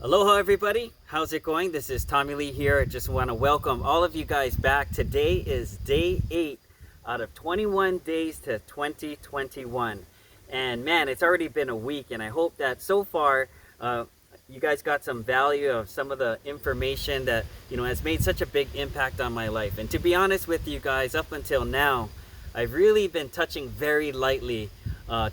Aloha everybody, how's it going? This is Tommy Lee here. I just want to welcome all of you guys back. Today is day 8 out of 21 days to 2021. And man, it's already been a week, and I hope that so far you guys got some value of some of the information that has made such a big impact on my life. And to be honest with you guys, up until now, I've really been touching very lightly,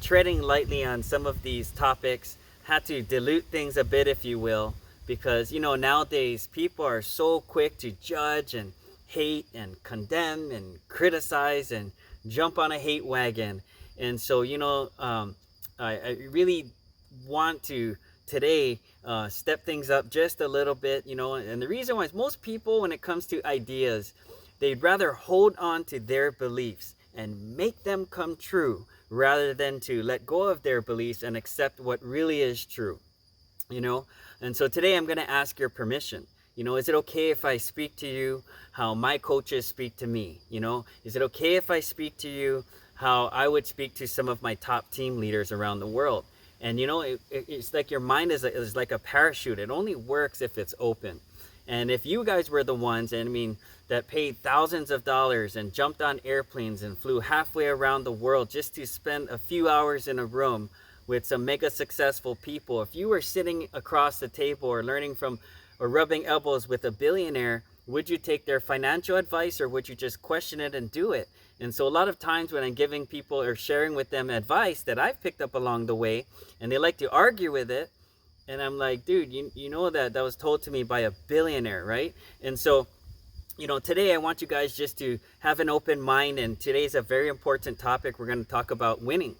treading lightly on some of these topics. Had to dilute things a bit, if you will, because nowadays people are so quick to judge and hate and condemn and criticize and jump on a hate wagon. And so I really want to today step things up just a little bit, and the reason why is most people, when it comes to ideas, they'd rather hold on to their beliefs and make them come true rather than to let go of their beliefs and accept what really is true. And so today I'm going to ask your permission. Is it okay if I speak to you how my coaches speak to me? Is it okay if I speak to you how I would speak to some of my top team leaders around the world? And it's like your mind is like a parachute. It only works if it's open. And if you guys were the ones, that paid thousands of dollars and jumped on airplanes and flew halfway around the world just to spend a few hours in a room with some mega successful people, if you were sitting across the table or learning from or rubbing elbows with a billionaire, would you take their financial advice, or would you just question it and do it? And so a lot of times when I'm giving people or sharing with them advice that I've picked up along the way, and they like to argue with it, and I'm like, dude, you know that was told to me by a billionaire, right? And so, today I want you guys just to have an open mind. And today's a very important topic. We're going to talk about winning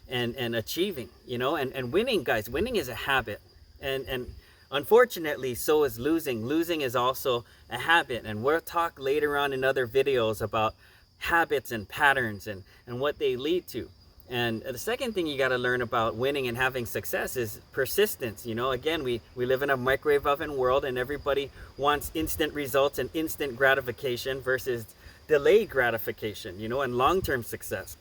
and achieving, and winning, guys. Winning is a habit. And unfortunately, so is losing. Losing is also a habit. And we'll talk later on in other videos about habits and patterns and what they lead to. And the second thing you got to learn about winning and having success is persistence. Again, we live in a microwave oven world, and everybody wants instant results and instant gratification versus delayed gratification, and long-term success.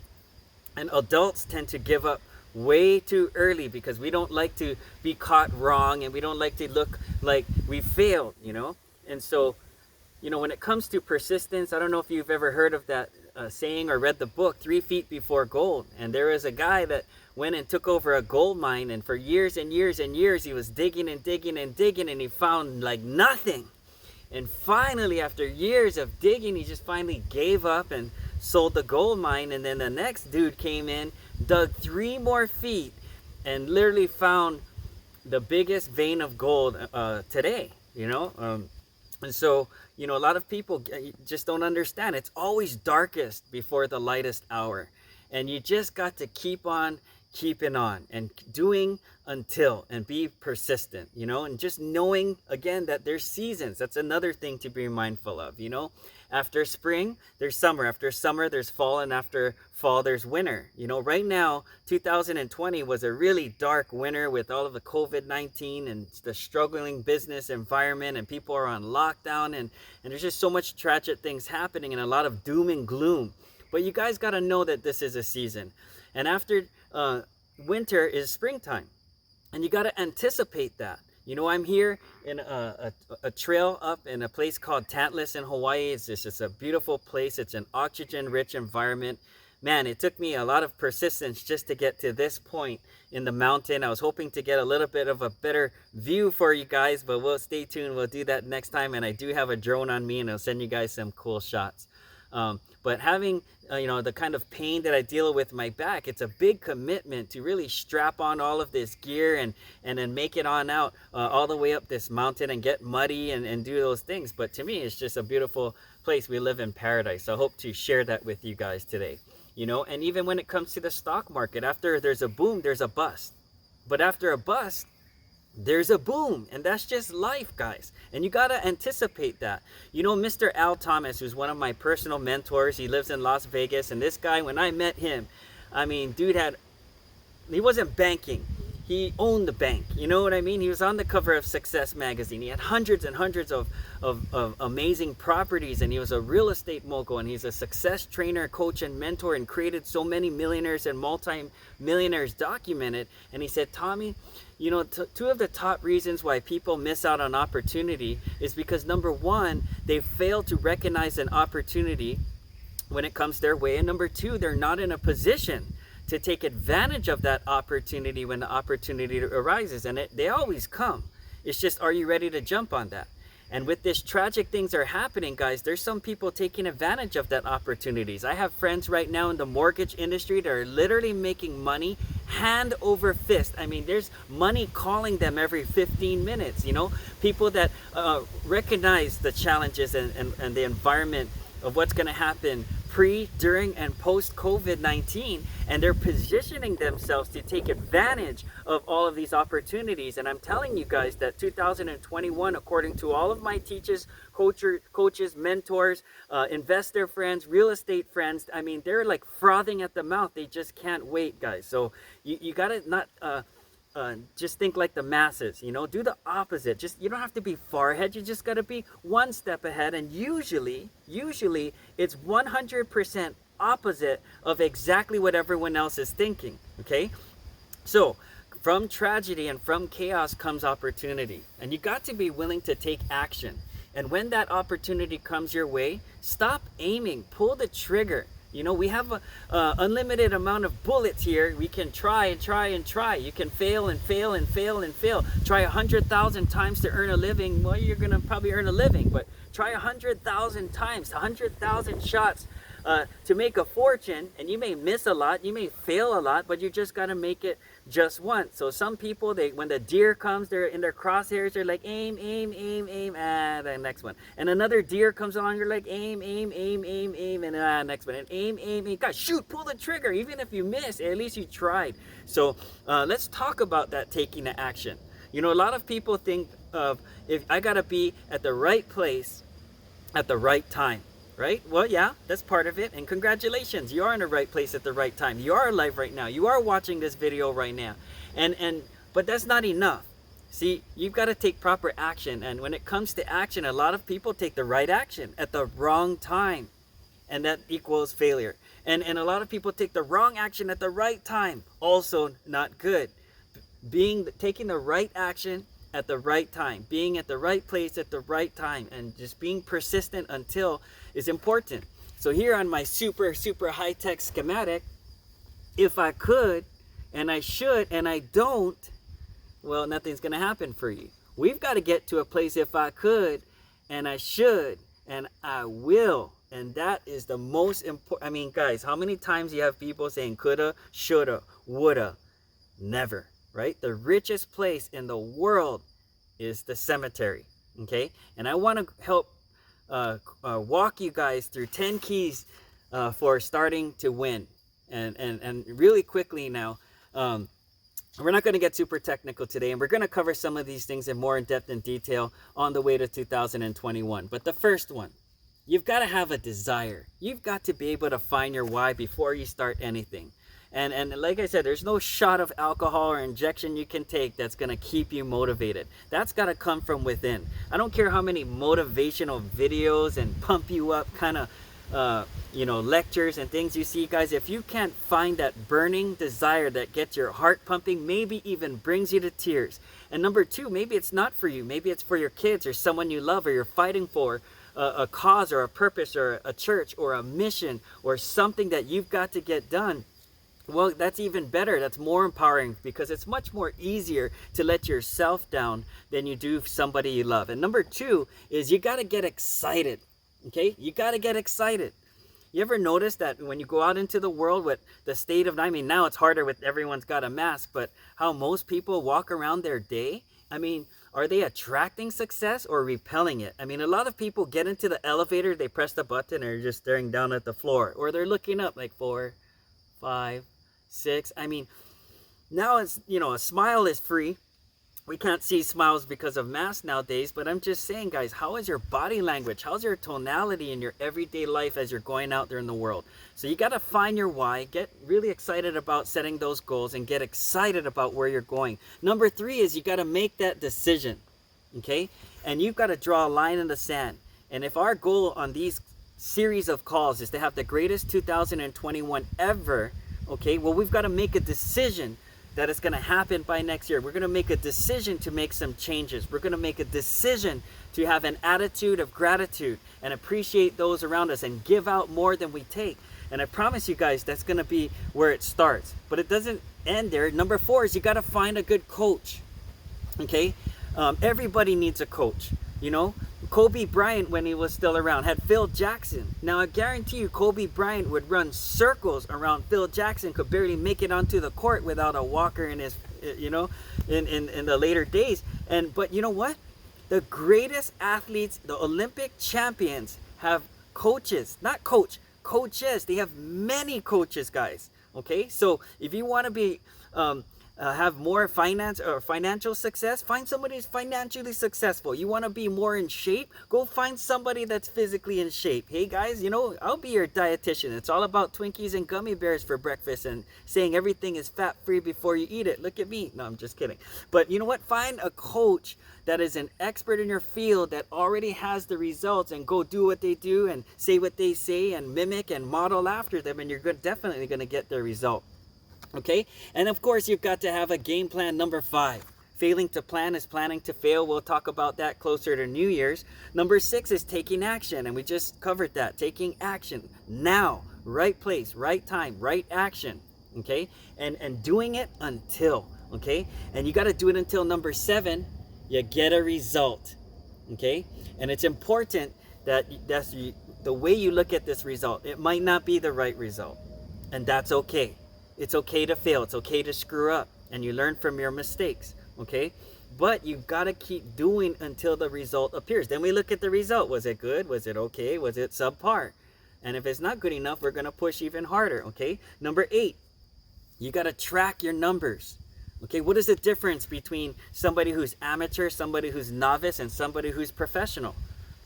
And adults tend to give up way too early because we don't like to be caught wrong, and we don't like to look like we failed, And so, when it comes to persistence, I don't know if you've ever heard of that saying or read the book 3 Feet Before Gold. And there was a guy that went and took over a gold mine, and for years and years and years he was digging and digging and digging, and he found like nothing. And finally, after years of digging, he just finally gave up and sold the gold mine. And then the next dude came in, dug 3 more feet, and literally found the biggest vein of gold today. And so, a lot of people just don't understand. It's always darkest before the lightest hour. And you just got to keep on keeping on and doing until, and be persistent, and just knowing, again, that there's seasons. That's another thing to be mindful of. After spring, there's summer. After summer, there's fall. And after fall, there's winter. Right now, 2020 was a really dark winter with all of the COVID-19 and the struggling business environment, and people are on lockdown, and there's just so much tragic things happening and a lot of doom and gloom. But you guys got to know that this is a season. And after winter is springtime. And you got to anticipate that. I'm here in a trail up in a place called Tantalus in Hawaii. It's just a beautiful place. It's an oxygen-rich environment. Man, it took me a lot of persistence just to get to this point in the mountain. I was hoping to get a little bit of a better view for you guys, but we'll stay tuned. We'll do that next time. And I do have a drone on me, and I'll send you guys some cool shots. But having, the kind of pain that I deal with my back, it's a big commitment to really strap on all of this gear and then make it on out all the way up this mountain and get muddy and do those things. But to me, it's just a beautiful place. We live in paradise. So I hope to share that with you guys today. And even when it comes to the stock market, after there's a boom, there's a bust. But after a bust, there's a boom. And that's just life, guys. And you got to anticipate that. Mr. Al Thomas, who's one of my personal mentors, he lives in Las Vegas. And this guy, when I met him, dude he wasn't banking. he owned the bank. You know what I mean? He was on the cover of Success magazine. He had hundreds and hundreds of amazing properties, and he was a real estate mogul, and he's a success trainer, coach, and mentor, and created so many millionaires and multi-millionaires documented. And he said, Tommy, you know, two of the top reasons why people miss out on opportunity is because, number one, they fail to recognize an opportunity when it comes their way, and number two, they're not in a position to take advantage of that opportunity when the opportunity arises. And they always come. It's just, are you ready to jump on that? And with this tragic things are happening, guys, there's some people taking advantage of that opportunities. I have friends right now in the mortgage industry that are literally making money hand over fist. I mean, there's money calling them every 15 minutes, you know, people that recognize the challenges and the environment of what's going to happen pre, during, and post COVID-19, and they're positioning themselves to take advantage of all of these opportunities. And I'm telling you guys that 2021, according to all of my teachers, coaches, mentors, investor friends, real estate friends, I mean, they're like frothing at the mouth. They just can't wait, guys. So you gotta not just think like the masses, you know, do the opposite. Just, you don't have to be far ahead. You just got to be one step ahead. And usually it's 100% opposite of exactly what everyone else is thinking. Okay. So from tragedy and from chaos comes opportunity, and you got to be willing to take action. And when that opportunity comes your way, stop aiming, pull the trigger. You know, we have a unlimited amount of bullets here. We can try and try and try. You can fail and fail and fail and fail. Try 100,000 times to earn a living. Well, you're going to probably earn a living, but try 100,000 times, 100,000 shots to make a fortune. And you may miss a lot, you may fail a lot, but you just got to make it just once. So some people, when the deer comes, they're in their crosshairs, they're like aim, aim, aim, aim, the next one. And another deer comes along, you're like aim, aim, aim, aim, aim, and next one. And aim, aim, aim. Guys, shoot, pull the trigger. Even if you miss, at least you tried. So let's talk about that, taking the action. You know, a lot of people think of, if I gotta be at the right place at the right time. Right? Well, yeah, that's part of it. And congratulations, you are in the right place at the right time. You are alive right now. You are watching this video right now. But that's not enough. See, you've got to take proper action. And when it comes to action, a lot of people take the right action at the wrong time. And that equals failure. And a lot of people take the wrong action at the right time. Also not good. Taking the right action at the right time, being at the right place at the right time, and just being persistent until is important. So here on my super high-tech schematic, if I could and I should and I don't, well, nothing's going to happen for you. We've got to get to a place, if I could and I should and I will. And that is the most important. I mean, guys, how many times you have people saying coulda, shoulda, woulda? Never. Right? The richest place in the world is the cemetery. Okay? And I want to help walk you guys through 10 keys for starting to win. And really quickly now, we're not going to get super technical today, and we're going to cover some of these things in more in-depth and detail on the way to 2021. But the first one, you've got to have a desire. You've got to be able to find your why before you start anything. And like I said, there's no shot of alcohol or injection you can take that's going to keep you motivated. That's got to come from within. I don't care how many motivational videos and pump you up kind of, lectures and things you see, guys. If you can't find that burning desire that gets your heart pumping, maybe even brings you to tears. And number two, maybe it's not for you. Maybe it's for your kids or someone you love, or you're fighting for a cause or a purpose or a church or a mission or something that you've got to get done. Well, that's even better. That's more empowering, because it's much more easier to let yourself down than you do somebody you love. And number two is you got to get excited. Okay? You got to get excited. You ever notice that when you go out into the world with the state of, I mean, now it's harder with everyone's got a mask, but how most people walk around their day? I mean, are they attracting success or repelling it? I mean, a lot of people get into the elevator, they press the button, and they're just staring down at the floor, or they're looking up like 4, 5, 6. I mean, now it's, a smile is free. We can't see smiles because of masks nowadays, but I'm just saying, guys, how is your body language? How's your tonality in your everyday life as you're going out there in the world? So you got to find your why, get really excited about setting those goals, and get excited about where you're going. Number 3 is you got to make that decision, okay? And you've got to draw a line in the sand. And if our goal on these series of calls is to have the greatest 2021 ever, okay, well, we've got to make a decision that it's going to happen by next year. We're going to make a decision to make some changes. We're going to make a decision to have an attitude of gratitude and appreciate those around us and give out more than we take. And I promise you guys, that's going to be where it starts. But it doesn't end there. Number 4 is you got to find a good coach. Okay? Everybody needs a coach. You know, Kobe Bryant, when he was still around, had Phil Jackson. Now, I guarantee you, Kobe Bryant would run circles around Phil Jackson, could barely make it onto the court without a walker in his, you know, in the later days. But you know what? The greatest athletes, the Olympic champions, have coaches. Not coaches. They have many coaches, guys. Okay? So, if you want to be... have more finance or financial success, find somebody who's financially successful. You want to be more in shape, go find somebody that's physically in shape. Hey guys, you know, I'll be your dietitian. It's all about Twinkies and gummy bears for breakfast and saying everything is fat free before you eat it. Look at me. No, I'm just kidding. But you know what? Find a coach that is an expert in your field that already has the results, and go do what they do and say what they say and mimic and model after them, and you're definitely going to get the result. Okay, and of course you've got to have a game plan. Number 5, failing to plan is planning to fail. We'll talk about that closer to New Year's. Number 6 is taking action, and we just covered that. Taking action now, right place, right time, right action. Okay, and doing it until, okay, and you got to do it until number 7, you get a result. Okay, and it's important that that's the way you look at this result. It might not be the right result, and that's okay. It's okay to fail. It's okay to screw up, and you learn from your mistakes, okay? But you've got to keep doing until the result appears. Then we look at the result. Was it good? Was it okay? Was it subpar? And if it's not good enough, we're going to push even harder, okay? Number 8, you got to track your numbers, okay? What is the difference between somebody who's amateur, somebody who's novice, and somebody who's professional?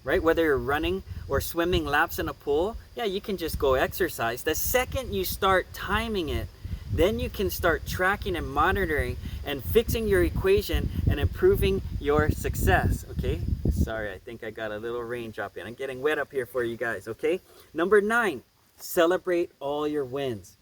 Right? Whether you're running or swimming laps in a pool, yeah, you can just go exercise. The second you start timing it, then you can start tracking and monitoring and fixing your equation and improving your success, okay? Sorry, I think I got a little raindrop in. I'm getting wet up here for you guys, okay? Number 9, celebrate all your wins,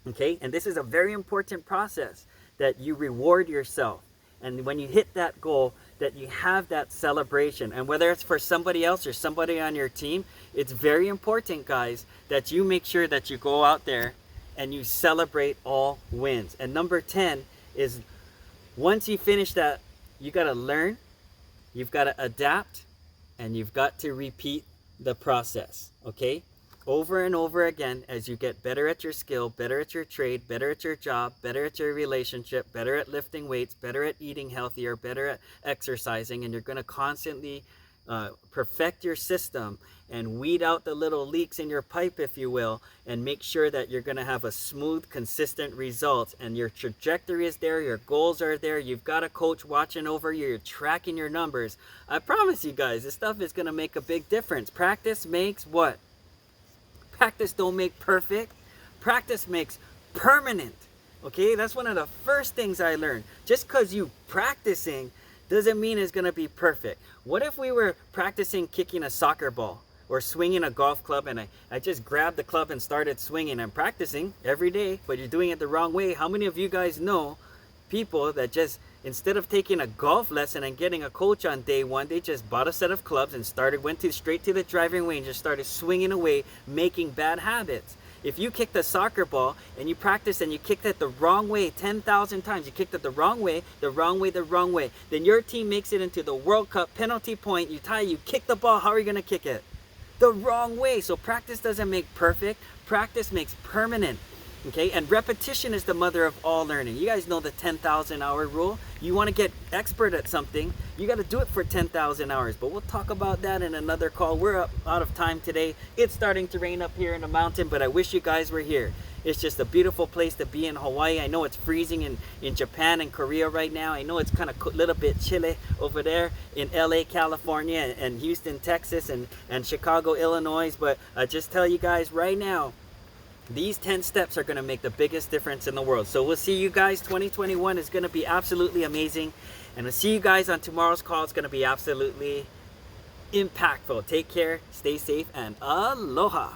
okay? And this is a very important process, that you reward yourself. And when you hit that goal, that you have that celebration. And whether it's for somebody else or somebody on your team, it's very important, guys, that you make sure that you go out there and you celebrate all wins. And number 10 is, once you finish that, you got to learn, you've got to adapt, and you've got to repeat the process, okay? Over and over again, as you get better at your skill, better at your trade, better at your job, better at your relationship, better at lifting weights, better at eating healthier, better at exercising, and you're going to constantly perfect your system and weed out the little leaks in your pipe, if you will, and make sure that you're going to have a smooth, consistent result, and your trajectory is there, your goals are there, you've got a coach watching over you, you're tracking your numbers. I promise you guys, this stuff is going to make a big difference. Practice makes what? Practice don't make perfect. Practice makes permanent. Okay, that's one of the first things I learned. Just because you practicing doesn't mean it's going to be perfect. What if we were practicing kicking a soccer ball or swinging a golf club, and I just grabbed the club and started swinging? I'm practicing every day, but you're doing it the wrong way. How many of you guys know people that just, instead of taking a golf lesson and getting a coach on day 1, they just bought a set of clubs and went straight to the driving range and started swinging away, making bad habits? If you kicked a soccer ball and you practice and you kicked it the wrong way 10,000 times, you kicked it the wrong way, the wrong way, the wrong way, then your team makes it into the World Cup penalty point, you tie, you kick the ball, how are you going to kick it? The wrong way. So practice doesn't make perfect, practice makes permanent. Okay, and repetition is the mother of all learning. You guys know the 10,000 hour rule. You want to get expert at something, you got to do it for 10,000 hours. But we'll talk about that in another call. We're out of time today. It's starting to rain up here in the mountain, but I wish you guys were here. It's just a beautiful place to be in Hawaii. I know it's freezing in Japan and Korea right now. I know it's kind of a little bit chilly over there in LA, California, and Houston, Texas, and Chicago, Illinois. But I just tell you guys right now, these 10 steps are going to make the biggest difference in the world. So we'll see you guys. 2021 is going to be absolutely amazing. And we'll see you guys on tomorrow's call. It's going to be absolutely impactful. Take care, stay safe, and aloha.